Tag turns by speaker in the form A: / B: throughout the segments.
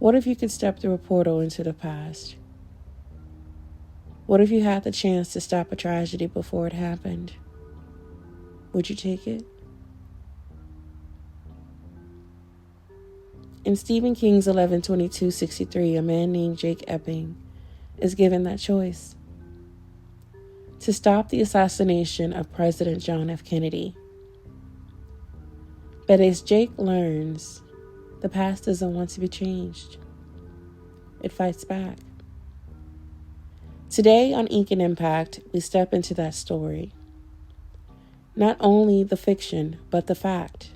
A: What if you could step through a portal into the past? What if you had the chance to stop a tragedy before it happened? Would you take it? In Stephen King's 11/22/63, a man named Jake Epping is given that choice to stop the assassination of President John F. Kennedy. But as Jake learns, the past doesn't want to be changed. It fights back. Today on Ink and Impact, we step into that story. Not only the fiction, but the fact.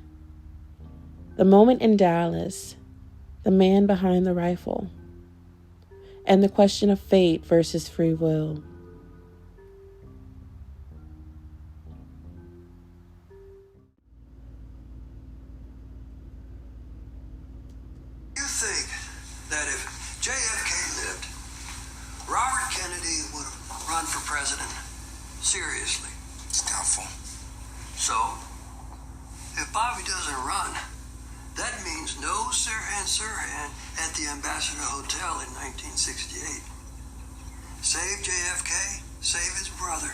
A: The moment in Dallas, the man behind the rifle, and the question of fate versus free will.
B: You think that if JFK lived, Robert Kennedy would have run for president? Seriously.
C: It's doubtful.
B: So, if Bobby doesn't run, that means no Sirhan at the Ambassador Hotel in 1968. Save JFK, save his brother.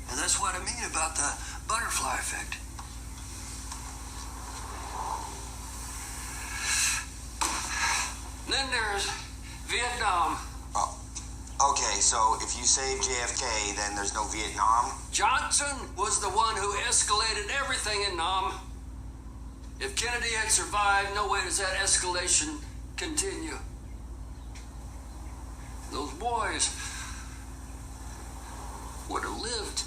B: And that's what I mean about the butterfly effect. Then there's Vietnam.
C: Oh, okay, so if you save JFK, then there's no Vietnam?
B: Johnson was the one who escalated everything in Nam. If Kennedy had survived, no way does that escalation continue. Those boys would have lived.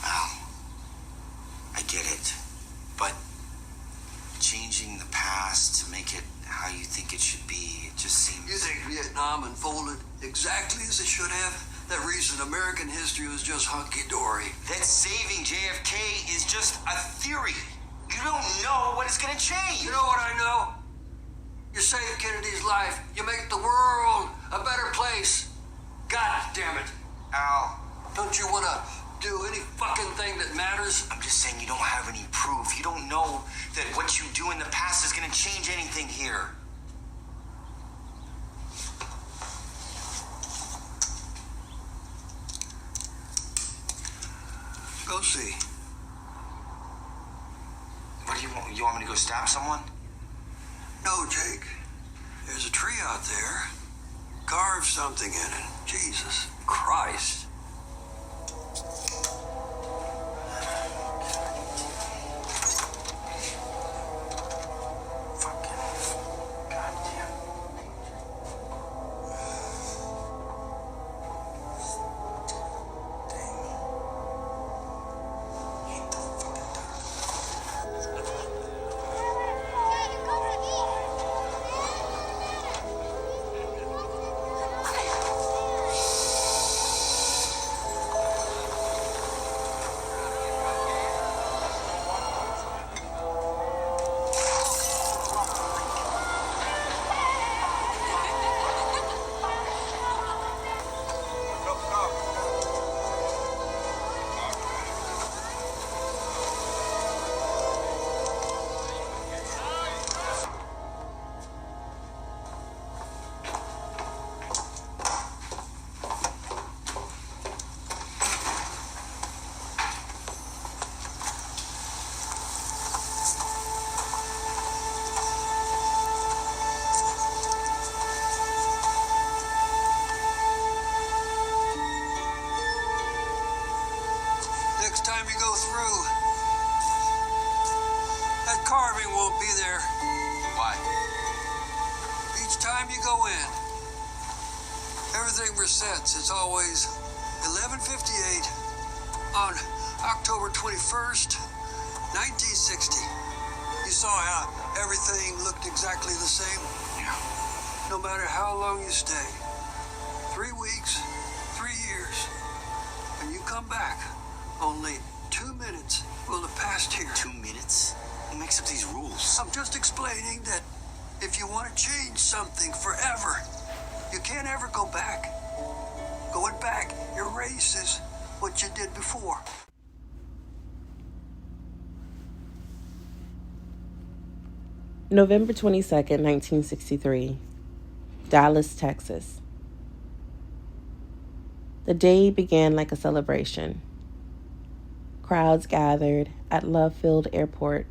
C: Well, I get it. But changing the past to make it how you think it should be, it just seems...
B: You think Vietnam unfolded exactly as it should have? That reason American history was just hunky-dory.
C: That saving JFK is just a theory. You don't know what is going to change.
B: You know what I know? You save Kennedy's life, you make the world a better place. God damn it.
C: Al,
B: Don't you want to do any fucking thing that matters?
C: I'm just saying you don't have any proof. You don't know that what you do in the past is going to change anything here.
B: Go see.
C: What do you want? You want me to go stab someone?
B: No, Jake. There's a tree out there. Carve something in it. Jesus Christ. Next time you go through, that carving won't be there.
C: Why?
B: Each time you go in, everything resets. It's always 11:58 on October 21st, 1960. You saw how everything looked exactly the same?
C: Yeah.
B: No matter how long you stay. 3 weeks, 3 years. When you come back, only 2 minutes will have passed here.
C: 2 minutes? Who makes up these rules?
B: I'm just explaining that if you want to change something forever, you can't ever go back. Going back erases what you did before.
A: November 22nd, 1963, Dallas, Texas. The day began like a celebration. Crowds gathered at love-filled airport,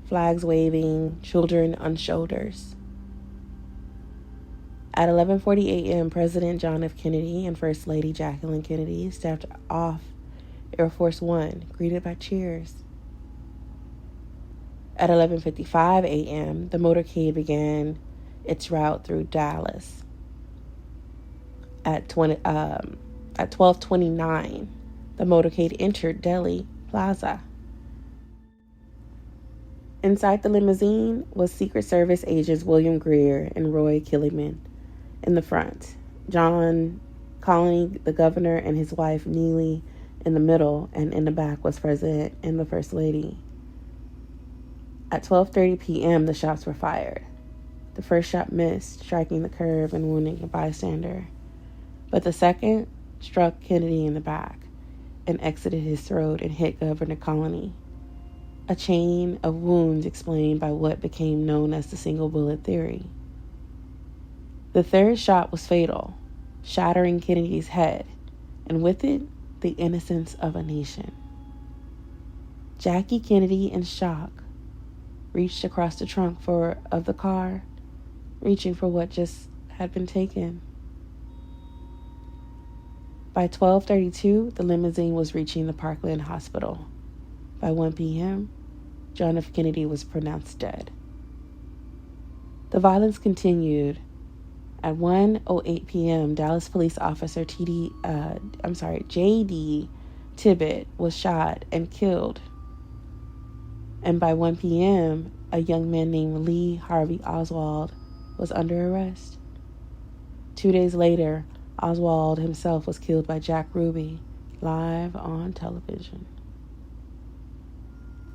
A: flags waving, children on shoulders. At 11:40 a.m., President John F. Kennedy and First Lady Jacqueline Kennedy stepped off Air Force One, greeted by cheers. At 11:55 a.m., the motorcade began its route through Dallas. At 12:29, the motorcade entered Lily Plaza. Inside the limousine was Secret Service agents William Greer and Roy Killiman in the front, John Connally, the governor, and his wife Neely in the middle, and in the back was President and the First Lady. At 12:30 p.m., the shots were fired. The first shot missed, striking the curb and wounding a bystander, but the second struck Kennedy in the back and exited his throat and hit Governor Connally. A chain of wounds explained by what became known as the single bullet theory. The third shot was fatal, shattering Kennedy's head, and with it, the innocence of a nation. Jackie Kennedy, in shock, reached across the trunk of the car, reaching for what just had been taken. By 12:32, the limousine was reaching the Parkland Hospital. By 1 p.m., John F. Kennedy was pronounced dead. The violence continued. At 1:08 p.m., Dallas police officer J.D. Tibbet was shot and killed. And by 1 p.m., a young man named Lee Harvey Oswald was under arrest. 2 days later, Oswald himself was killed by Jack Ruby, live on television.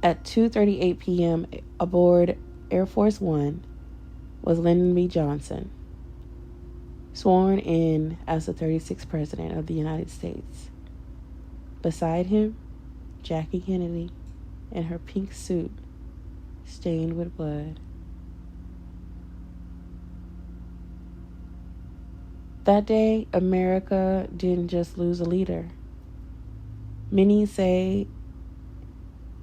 A: At 2:38 p.m., aboard Air Force One was Lyndon B. Johnson, sworn in as the 36th President of the United States. Beside him, Jackie Kennedy in her pink suit, stained with blood. That day, America didn't just lose a leader. Many say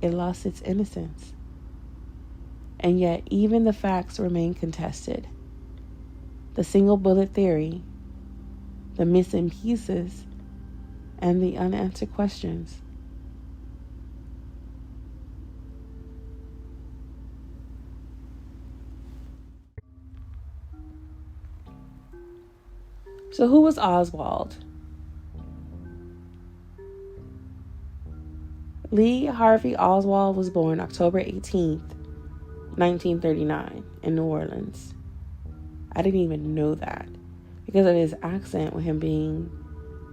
A: it lost its innocence. And yet, even the facts remain contested. The single bullet theory, the missing pieces, and the unanswered questions. So who was Oswald? Lee Harvey Oswald was born October 18th, 1939 in New Orleans. I didn't even know that because of his accent, with him being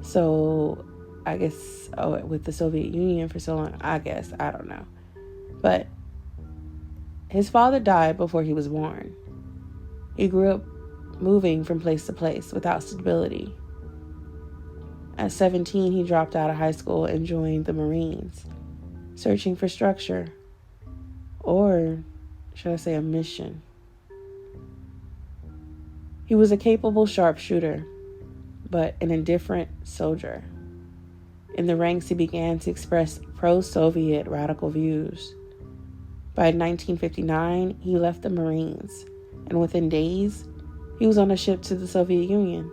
A: so, with the Soviet Union for so long, I don't know. But his father died before he was born. He grew up moving from place to place without stability. At 17, he dropped out of high school and joined the Marines, searching for structure, or should I say a mission. He was a capable sharpshooter, but an indifferent soldier. In the ranks, he began to express pro-Soviet radical views. By 1959, he left the Marines, and within days, he was on a ship to the Soviet Union.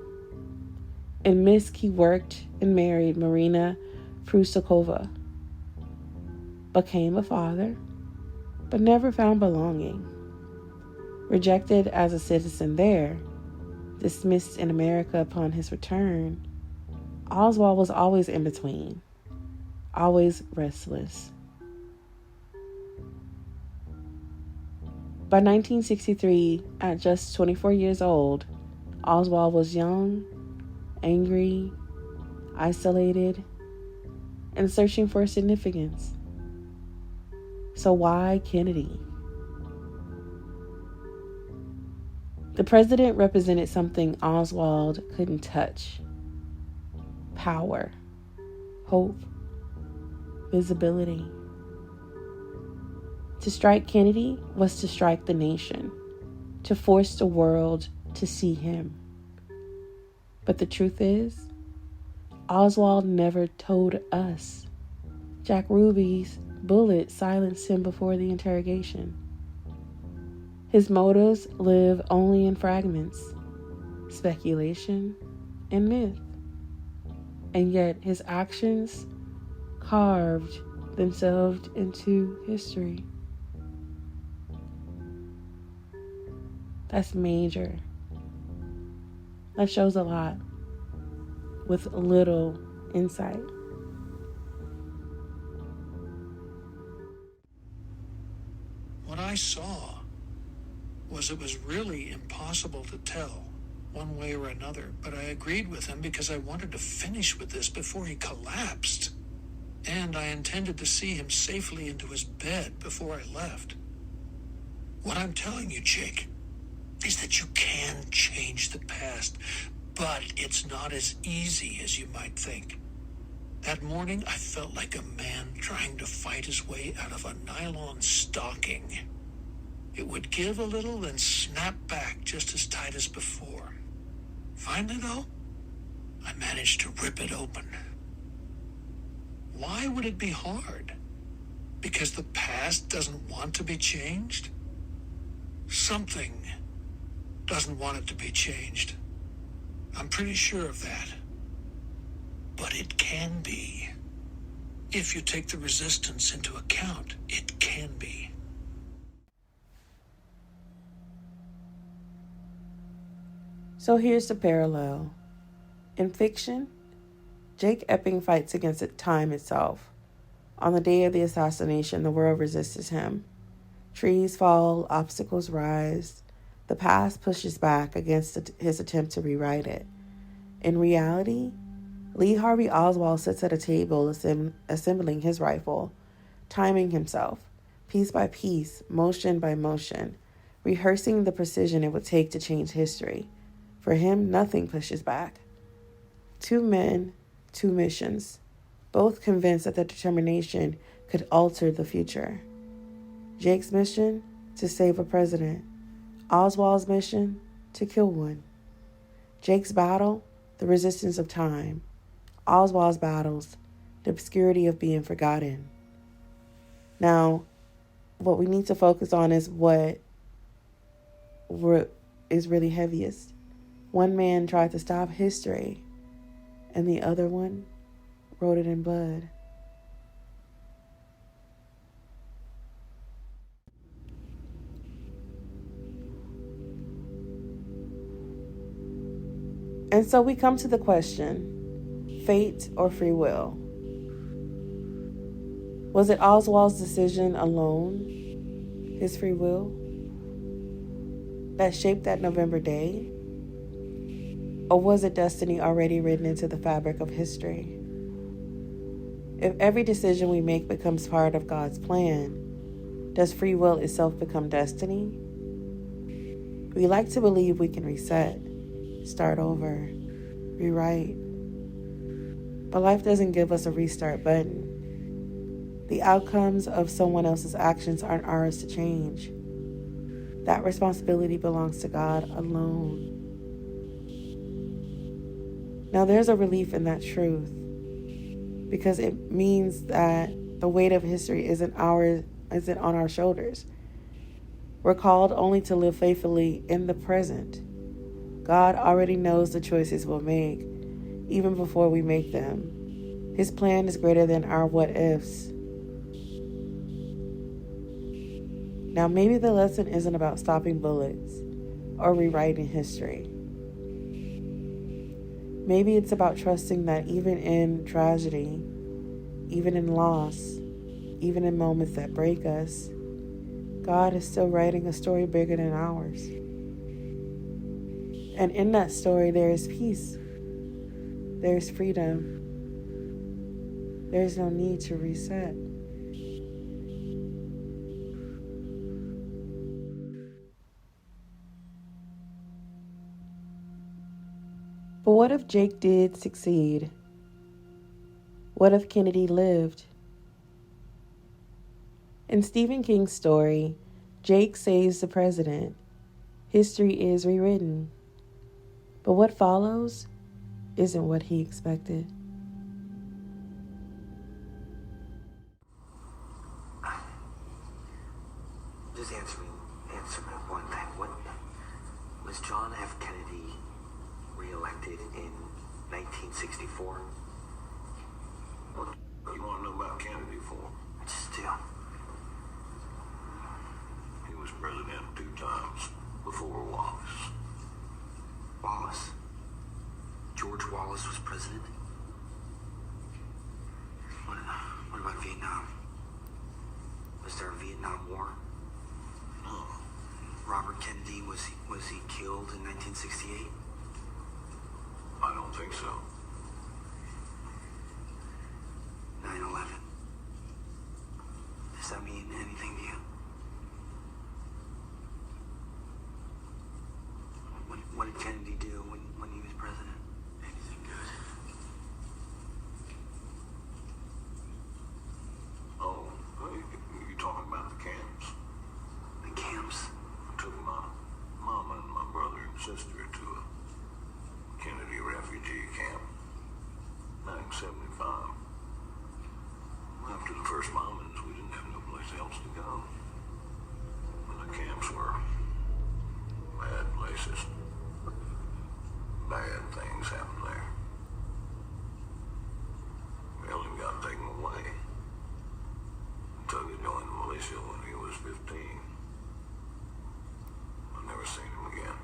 A: In Minsk, he worked and married Marina Prusakova, became a father, but never found belonging. Rejected as a citizen there, dismissed in America upon his return, Oswald was always in between, always restless. By 1963, at just 24 years old, Oswald was young, angry, isolated, and searching for significance. So why Kennedy? The president represented something Oswald couldn't touch: power, hope, visibility. To strike Kennedy was to strike the nation, to force the world to see him. But the truth is, Oswald never told us. Jack Ruby's bullet silenced him before the interrogation. His motives live only in fragments, speculation, and myth. And yet his actions carved themselves into history. That's major. That shows a lot with little insight.
D: What I saw was it was really impossible to tell one way or another, but I agreed with him because I wanted to finish with this before he collapsed. And I intended to see him safely into his bed before I left. What I'm telling you, Jake, is that you can change the past, but it's not as easy as you might think. That morning, I felt like a man trying to fight his way out of a nylon stocking. It would give a little, then snap back just as tight as before. Finally, though, I managed to rip it open. Why would it be hard? Because the past doesn't want to be changed? Something doesn't want it to be changed. I'm pretty sure of that. But it can be. If you take the resistance into account, it can be.
A: So here's the parallel. In fiction, Jake Epping fights against time itself. On the day of the assassination, the world resists him. Trees fall, obstacles rise. The past pushes back against his attempt to rewrite it. In reality, Lee Harvey Oswald sits at a table assembling his rifle, timing himself, piece by piece, motion by motion, rehearsing the precision it would take to change history. For him, nothing pushes back. Two men, two missions, both convinced that their determination could alter the future. Jake's mission, to save a president. Oswald's mission, to kill one. Jake's battle, the resistance of time. Oswald's battles, the obscurity of being forgotten. Now, what we need to focus on is what is really heaviest. One man tried to stop history, and the other one wrote it in blood. And so we come to the question, fate or free will? Was it Oswald's decision alone, his free will, that shaped that November day? Or was it destiny already written into the fabric of history? If every decision we make becomes part of God's plan, does free will itself become destiny? We like to believe we can reset, start over, rewrite. But life doesn't give us a restart button. The outcomes of someone else's actions aren't ours to change. That responsibility belongs to God alone. Now there's a relief in that truth, because it means that the weight of history isn't on our shoulders. We're called only to live faithfully in the present. God already knows the choices we'll make, even before we make them. His plan is greater than our what ifs. Now maybe the lesson isn't about stopping bullets or rewriting history. Maybe it's about trusting that even in tragedy, even in loss, even in moments that break us, God is still writing a story bigger than ours. And in that story, there is peace. There is freedom. There is no need to reset. But what if Jake did succeed? What if Kennedy lived? In Stephen King's story, Jake saves the president. History is rewritten. But what follows isn't what he expected.
C: Just answer me one thing. What was John F. Kennedy reelected in 1964?
E: What you want to know about Kennedy for?
C: Just do.
E: He was president 2 times before Wallace.
C: Wallace. George Wallace was president. What about Vietnam? Was there a Vietnam War?
E: No.
C: Robert Kennedy, was he killed in 1968?
E: I don't think so.
C: 9/11. Does that mean anything to you? What did Kennedy do when he was president? Anything good?
E: Oh, you talking about the camps?
C: The camps?
E: I took my mama and my brother and sister to a Kennedy refugee camp, 1975. After the first bombings, we didn't have no place else to go. And the camps were bad places. Bad things happened there. Ellen got taken away. Tuggy joined the militia when he was 15. I've never seen him again.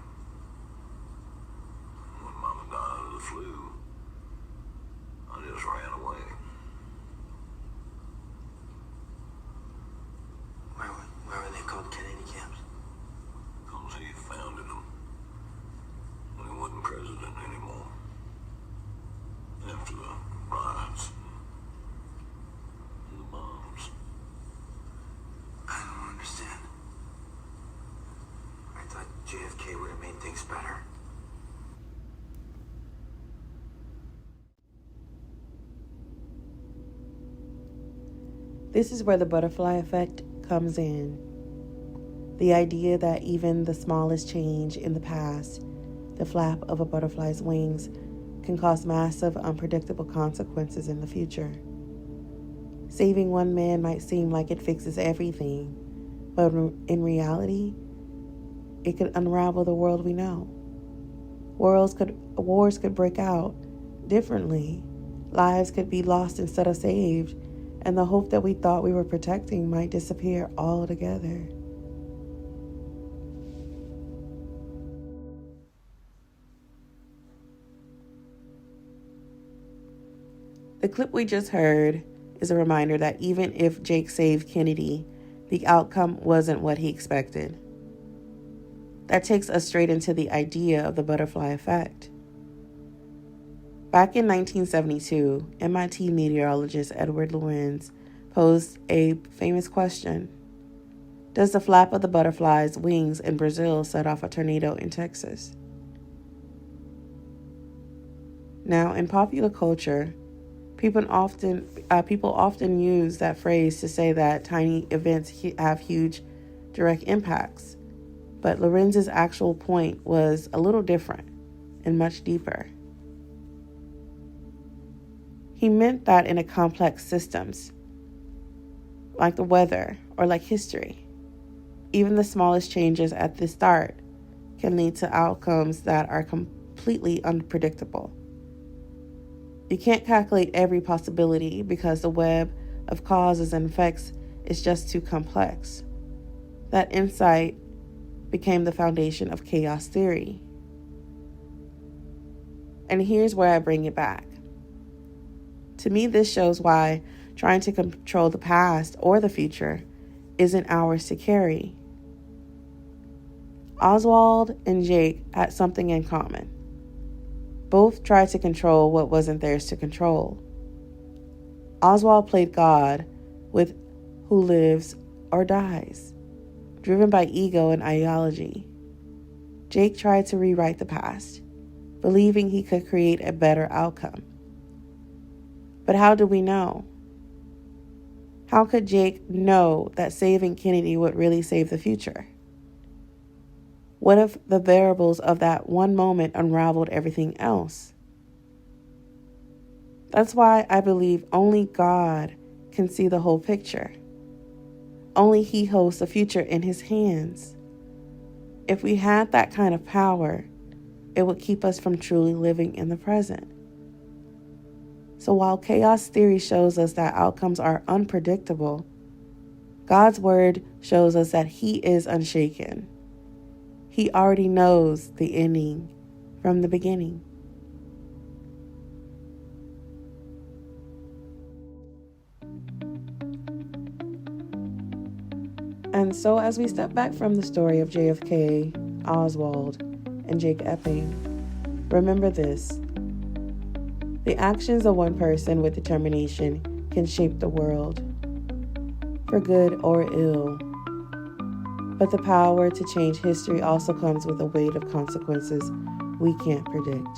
E: When Mama died of the flu, I just ran away.
C: Why were they called Kennedy camps?
E: Because he founded them when he wasn't president anymore. After the riots and the bombs.
C: I don't understand. I thought JFK would have made things better.
A: This is where the butterfly effect comes in. The idea that even the smallest change in the past, the flap of a butterfly's wings, can cause massive, unpredictable consequences in the future. Saving one man might seem like it fixes everything, but in reality, it could unravel the world we know. Wars could break out differently. Lives could be lost instead of saved, and the hope that we thought we were protecting might disappear altogether. The clip we just heard is a reminder that even if Jake saved Kennedy, the outcome wasn't what he expected. That takes us straight into the idea of the butterfly effect. Back in 1972, MIT meteorologist Edward Lorenz posed a famous question. Does the flap of the butterfly's wings in Brazil set off a tornado in Texas? Now, in popular culture, people often use that phrase to say that tiny events have huge direct impacts. But Lorenz's actual point was a little different and much deeper. He meant that in a complex systems, like the weather or like history, even the smallest changes at the start can lead to outcomes that are completely unpredictable. You can't calculate every possibility because the web of causes and effects is just too complex. That insight became the foundation of chaos theory. And here's where I bring it back. To me, this shows why trying to control the past or the future isn't ours to carry. Oswald and Jake had something in common. Both tried to control what wasn't theirs to control. Oswald played God with who lives or dies, driven by ego and ideology. Jake tried to rewrite the past, believing he could create a better outcome. But how do we know? How could Jake know that saving Kennedy would really save the future? What if the variables of that one moment unraveled everything else? That's why I believe only God can see the whole picture. Only He holds the future in His hands. If we had that kind of power, it would keep us from truly living in the present. So while chaos theory shows us that outcomes are unpredictable, God's word shows us that He is unshaken. He already knows the ending from the beginning. And so as we step back from the story of JFK, Oswald, and Jake Epping, remember this. The actions of one person with determination can shape the world, for good or ill. But the power to change history also comes with a weight of consequences we can't predict.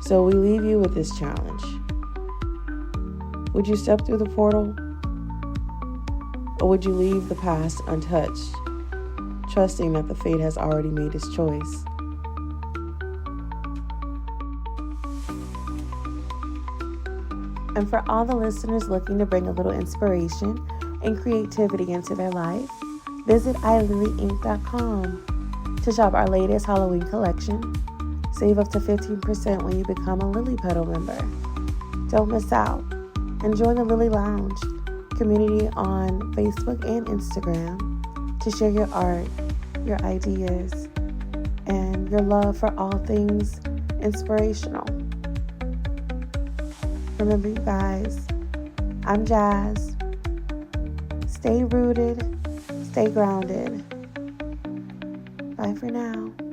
A: So we leave you with this challenge. Would you step through the portal? Or would you leave the past untouched, trusting that the fate has already made its choice? And for all the listeners looking to bring a little inspiration and creativity into their life, visit illyinc.com to shop our latest Halloween collection. Save up to 15% when you become a Lily Petal member. Don't miss out. And join the Lily Lounge community on Facebook and Instagram to share your art, your ideas, and your love for all things inspirational. Remember, you guys, I'm Jazz. Stay rooted, stay grounded. Bye for now.